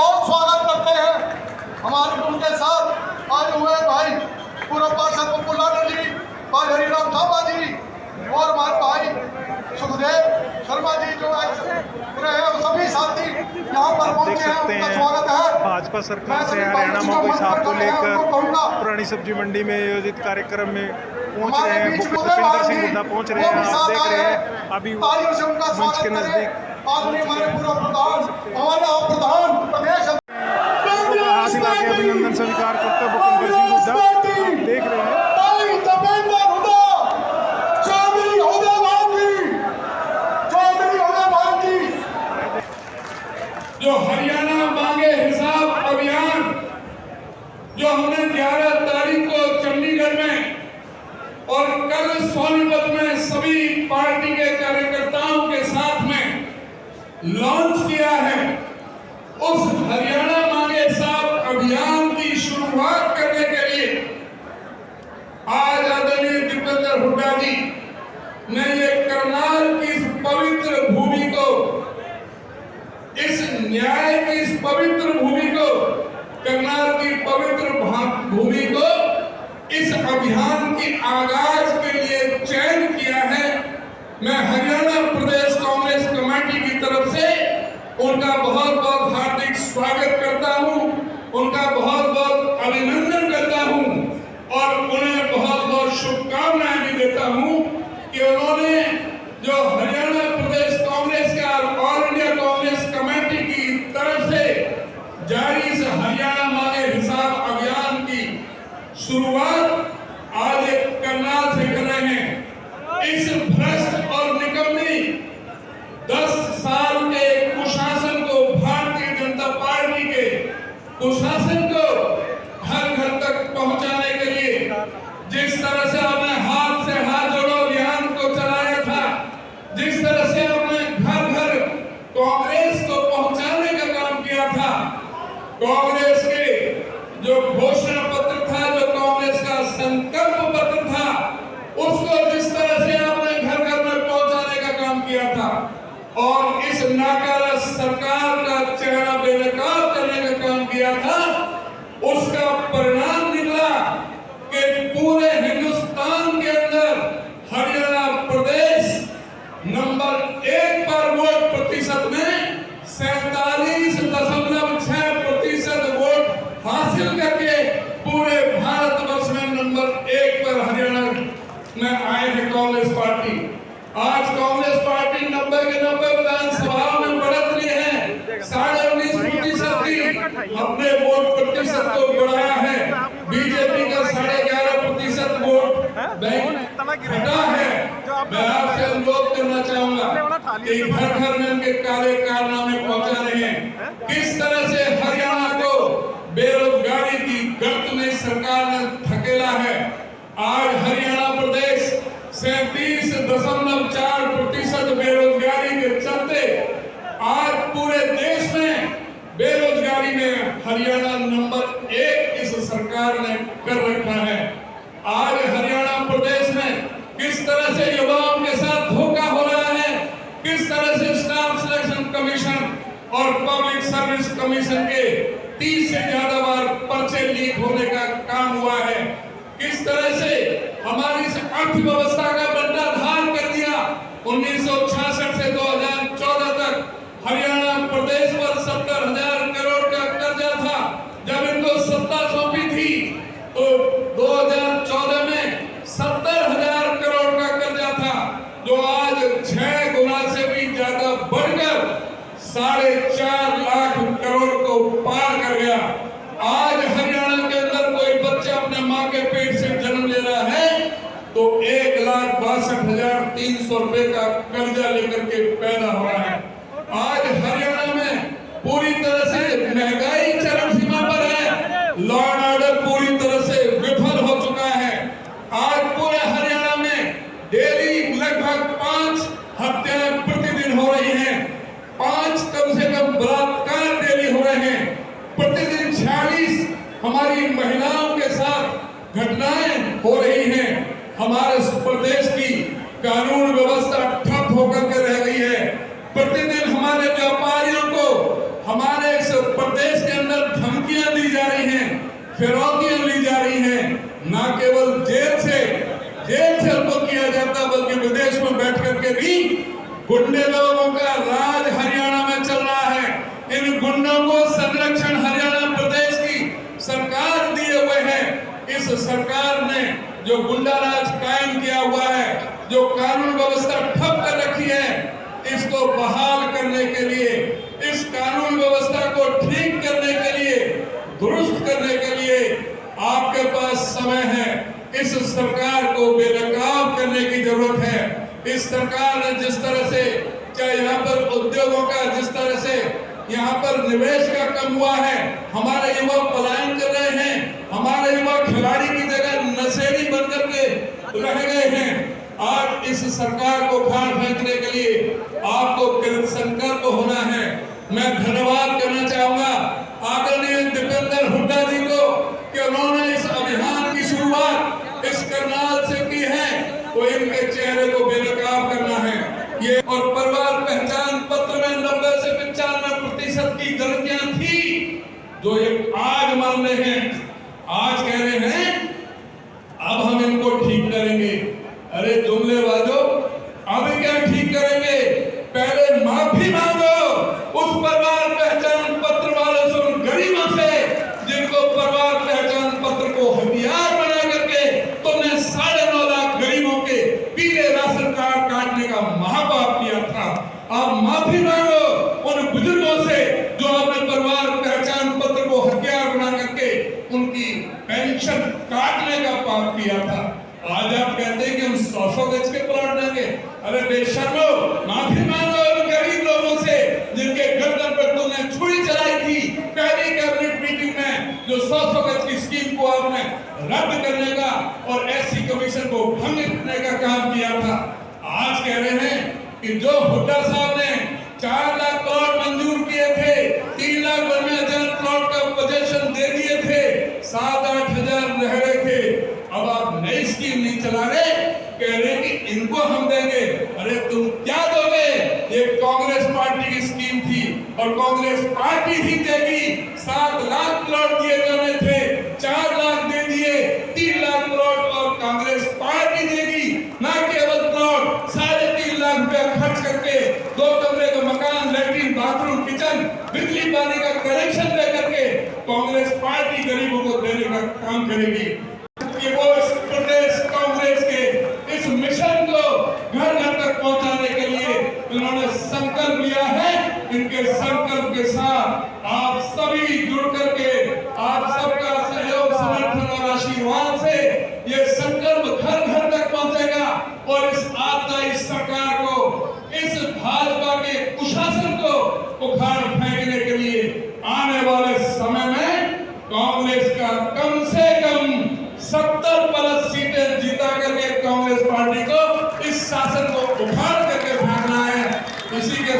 बहुत स्वागत करते हैं। हमारे उनके साथ आए हुए भाई पूर्व पार्षद पप्पू लाडो जी, भाई हरिराम थापा जी और हमारे भाई सुखदेव शर्मा जी जो पूरे हैं, सभी साथी यहाँ पर पहुंचे हैं, उनका स्वागत है। भाजपा सरकार से हरियाणा में कोई साथ को लेकर पुरानी सब्जी मंडी में आयोजित कार्यक्रम में पहुंच रहे हैं। भूपेंद्र सिंह हुड्डा पहुंच रहे हैं, आप देख रहे हैं अभी मंच के नजदीक हमारे पूर्व प्रधान, हमारे प्रधान प्रदेश अभिनंदन स्वीकार करते भूपेंद्र सिंह हुड्डा, आप देख रहे हैं। जो हरियाणा मांगे हिसाब अभियान जो हमने 11 तारीख को चंडीगढ़ में और कल सोनीपत में सभी पार्टी के कार्यकर्ताओं के साथ में लॉन्च किया है, उस हरियाणा मांगे हिसाब अभियान की शुरुआत करने के लिए आज आदरणीय दीपेंद्र हुड्डा जी ने ये करनाल की इस पवित्र भूमि को, इस न्याय की इस पवित्र भूमि को, करनाल की पवित्र भूमि को इस अभियान की आगाज के लिए चयन किया है। मैं हरियाणा प्रदेश कांग्रेस कमेटी की तरफ से उनका बहुत बहुत हार्दिक स्वागत करता हूं, उनका बहुत बहुत अभिनंदन करता हूं और उन्हें बहुत बहुत शुभकामनाएं भी देता हूं कि उन्होंने जो हरियाणा प्रदेश कांग्रेस का ऑल इंडिया कांग्रेस कमेटी की तरफ से जारी इस हरियाणा मांगे हिसाब अभियान की शुरुआत आज एक करनाल से कर रहे हैं। इस भ्रष्ट और निकम्मी 10 साल के कुशासन को, भारतीय जनता पार्टी के कुशासन को घर घर तक पहुंचाने के लिए जिस तरह से आपने हाथ से हाथ जोड़ो अभियान को चलाया था, जिस तरह से आपने घर घर कांग्रेस को पहुंचाने का काम किया था, कांग्रेस के जो घोषणा पत्र था, जो कांग्रेस का संकल्प पत्र था, उसको जिस तरह से आपने घर घर में पहुंचाने का काम किया था और इस नाकारा सरकार का चेहरा बेनकाब करने का काम किया था, उसका परिणाम निकला कि पूरे हिंदुस्तान के अंदर हरियाणा प्रदेश नंबर 1 पर वोट प्रतिशत में 47.6% वोट हासिल करके पूरे भारतवर्ष में नंबर 1 पर हरियाणा में आए हैं कांग्रेस पार्टी। आज कांग्रेस पार्टी 90 के 90 विधानसभाओं में बढ़त ली है, 19.5% की अपने वोट प्रतिशत को बढ़ाया है। बीजेपी का 11.5% वोट बैंक घटा है। मैं आपसे अनुरोध करना चाहूंगा कि घर घर में उनके कार्य कारनामे पहुंचा रहे हैं। किस तरह से हरियाणा को बेरोजगारी की गर्त में सरकार ने धकेला है। आज हरियाणा प्रदेश 37.4% बेरोजगारी के चलते आज पूरे देश में बेरोजगारी में हरियाणा नंबर 1 इस सरकार ने कर रखा है। आज हरियाणा प्रदेश में किस तरह से युवाओं के साथ धोखा हो रहा है, किस तरह से स्टाफ सिलेक्शन कमीशन और पब्लिक सर्विस कमीशन के 30 से ज्यादा बार पर्चे लीक होने का काम हुआ है, किस तरह से हमारी इस अर्थव्यवस्था का बंटाधार कर दिया। 1966 से 2014 तक हरियाणा प्रदेश पर 70,000 करोड़ का कर्जा था। जब इनको सत्ता सौंपी थी तो 2014 में 70,000 करोड़ का कर्जा था, जो आज 6 गुना से भी ज्यादा बढ़कर 4.5 लाख करोड़ को पार कर गया। आज हरियाणा के अंदर कोई बच्चा अपने माँ के पेट से जन्म ले रहा है तो 1,62,300 रुपए का कर्जा लेकर के पैदा हो रहा है। आज हरियाणा में पूरी तरह से महंगाई चरम सीमा पर है, लॉ एंड ऑर्डर पूरी तरह से विफल हो चुका है। आज पूरे हरियाणा में डेली लगभग 5 हत्याएं प्रतिदिन हो रही हैं, 5 कम से कम बलात्कार डेली हो रहे हैं, प्रतिदिन 46 हमारी महिलाओं के साथ घटनाएं हो रही हैं। हमारे प्रदेश की कानून व्यवस्था ठप होकर के रह गई है। प्रतिदिन हमारे व्यापारियों को हमारे इस प्रदेश के अंदर धमकियां दी जा रही हैं, फिरौतियां ली जा रही हैं। न केवल जेल से उनको किया जाता, बल्कि विदेश में बैठ करके भी गुंडे लोगों का राज हरियाणा में चल रहा है। इन गुंडों को संरक्षण हरियाणा प्रदेश की सरकार दिए हुए है। इस सरकार ने जो गुंडा राज कायम किया हुआ है, जो कानून व्यवस्था ठप कर रखी है, इसको बहाल करने के लिए, इस कानून व्यवस्था को ठीक करने के लिए, दुरुस्त करने के लिए आपके पास समय है। इस सरकार को बेनकाब करने की जरूरत है। इस सरकार ने जिस तरह से, चाहे यहाँ पर उद्योगों का, जिस तरह से यहाँ पर निवेश का कम हुआ है, हमारे युवा पलायन कर रहे हैं, हमारे युवा खिलाड़ी की जगह नशेड़ी बनकर के रह गए हैं। आज इस सरकार को उखाड़ फेंकने के लिए आपको संकल्प होना है। मैं धन्यवाद करना चाहूंगा आदरणीय दीपेंद्र हुड्डा जी को कि उन्होंने इस अभियान की शुरुआत इस करनाल से की है, तो इनके चेहरे को बेनकाब करना है। ये और परिवार पहचान पत्र में 90 से 95% की गलतियां थी, जो ये आज मान रहे हैं, आज कह रहे हैं अब हम इनको ठीक करेंगे। अरे जुमलेबाजो, अभी क्या ठीक करेंगे? पहले माफी मांगो उस परिवार पहचान पत्र वालों से, उन गरीबों से जिनको परिवार पहचान पत्र को हथियार बना करके तुमने 9.5 लाख गरीबों के पीले राशन कार्ड काटने का महापाप किया था। अब माफी मांगो उन बुजुर्गों से जो अपने परिवार पहचान पत्र को हथियार बना करके उनकी पेंशन काटने का पाप किया था। आज आप कहते हैं कि हम 100 गज के प्लॉट देंगे। अरे बेशर्मो, माफी मांगो उन गरीब लोगों से जिनके गर्दन पर तुमने छुरी चलाई थी पहली कैबिनेट मीटिंग में, जो 100 गज की स्कीम को आपने रद्द करने का और एससी कमीशन को भंग करने का काम किया था। आज कह रहे हैं कि जो हुड्डा साहब ने 4 लाख प्लॉट मंजूर किए थे, 3 लाख 92,000 प्लॉट का पोजीशन दे दिए थे, 7-8 हजार रह रहे थे। अब आप नई स्कीम नहीं चला रहे, कह रहे कि इनको हम देंगे। अरे तुम क्या दोगे? ये कांग्रेस पार्टी की स्कीम थी और कांग्रेस पार्टी ही देगी। 7 लाख प्लॉट दिए जाने थे, 4 लाख दे दिए, 3 लाख प्लॉट और कांग्रेस पार्टी देगी। न केवल प्लॉट, 3.5 लाख रुपया खर्च करके 2 कमरे का मकान, लैट्रिन, बाथरूम, किचन, बिजली पानी का कनेक्शन दे करके कांग्रेस पार्टी गरीबों को देने का काम करेगी। कि वो इस प्रदेश कांग्रेस के इस मिशन को घर घर तक पहुंचाने के लिए उन्होंने संकल्प लिया है। इनके संकल्प के साथ आप सभी जुड़ करके, आप सबका सहयोग, समर्थन और आशीर्वाद से ये संकल्प घर घर तक पहुंचेगा और इस आपदाई सरकार को, इस भाजपा के कुशासन को उखाड़ फेंकने के लिए आने वाले समय में कांग्रेस का कम से कम 70+ सीटें जीता करके कांग्रेस पार्टी को, इस शासन को उखाड़ करके फेंकना है। इसी के